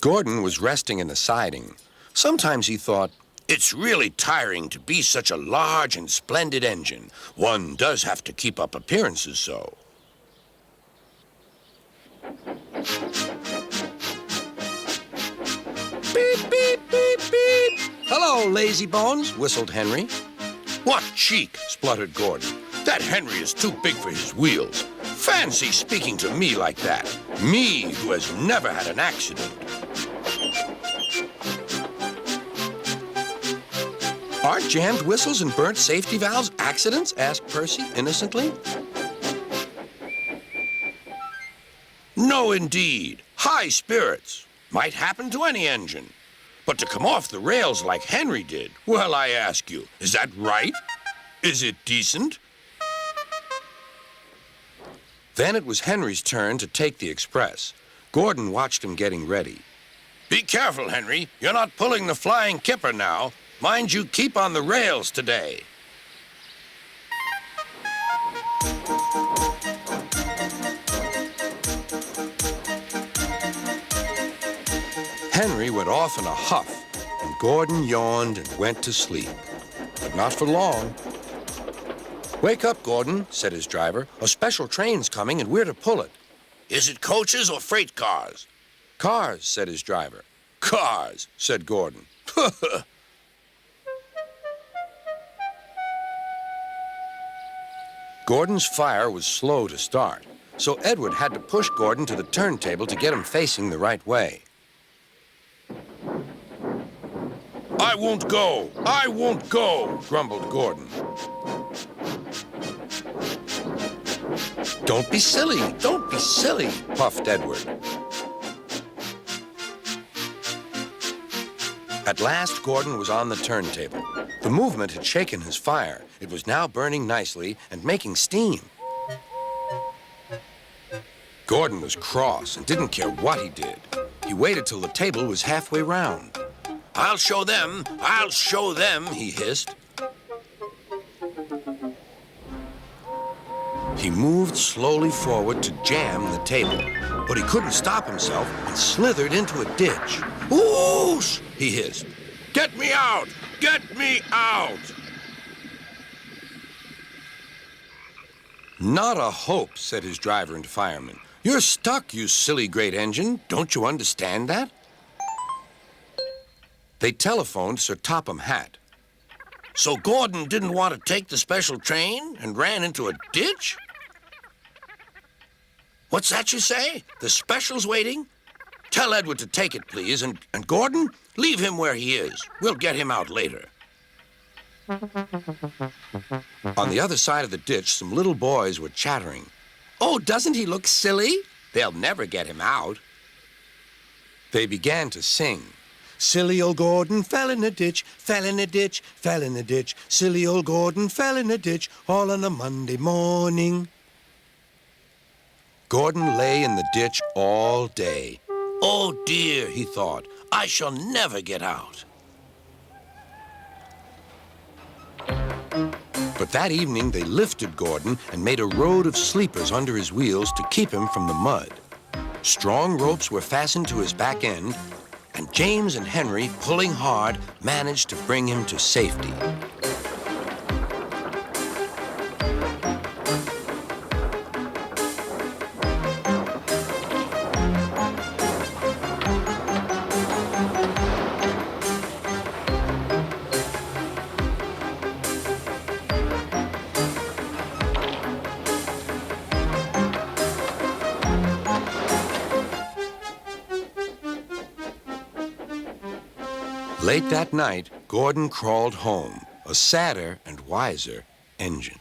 Gordon was resting in the siding. Sometimes he thought, it's really tiring to be such a large and splendid engine. One does have to keep up appearances so. Beep, beep, beep, beep. Hello, lazy bones, whistled Henry. What cheek, spluttered Gordon. That Henry is too big for his wheels. Fancy speaking to me like that. Me, who has never had an accident. Aren't jammed whistles and burnt safety valves accidents? Asked Percy innocently. No, indeed. High spirits. Might happen to any engine. But to come off the rails like Henry did, well, I ask you, is that right? Is it decent? Then it was Henry's turn to take the express. Gordon watched him getting ready. Be careful, Henry. You're not pulling the flying kipper now. Mind you keep on the rails today. Henry went off in a huff, and Gordon yawned and went to sleep. But not for long. Wake up, Gordon, said his driver. A special train's coming and we're to pull it. Is it coaches or freight cars? Cars, said his driver. Cars, said Gordon. Gordon's fire was slow to start, so Edward had to push Gordon to the turntable to get him facing the right way. I won't go! I won't go! Grumbled Gordon. Don't be silly! Don't be silly! Puffed Edward. At last, Gordon was on the turntable. The movement had shaken his fire. It was now burning nicely and making steam. Gordon was cross and didn't care what he did. He waited till the table was halfway round. I'll show them, he hissed. He moved slowly forward to jam the table, but he couldn't stop himself and slithered into a ditch. Whoosh! He hissed. Get me out! Get me out! Not a hope, said his driver and fireman. You're stuck, you silly great engine. Don't you understand that? They telephoned Sir Topham Hatt. So Gordon didn't want to take the special train and ran into a ditch? What's that you say? The special's waiting? Tell Edward to take it, please, and Gordon, leave him where he is. We'll get him out later. On the other side of the ditch, some little boys were chattering. Oh, doesn't he look silly? They'll never get him out. They began to sing. Silly old Gordon fell in a ditch, fell in a ditch, fell in a ditch. Silly old Gordon fell in a ditch, all on a Monday morning. Gordon lay in the ditch all day. Oh dear, he thought, I shall never get out. But that evening they lifted Gordon and made a road of sleepers under his wheels to keep him from the mud. Strong ropes were fastened to his back end, and James and Henry, pulling hard, managed to bring him to safety. Late that night, Gordon crawled home, a sadder and wiser engine.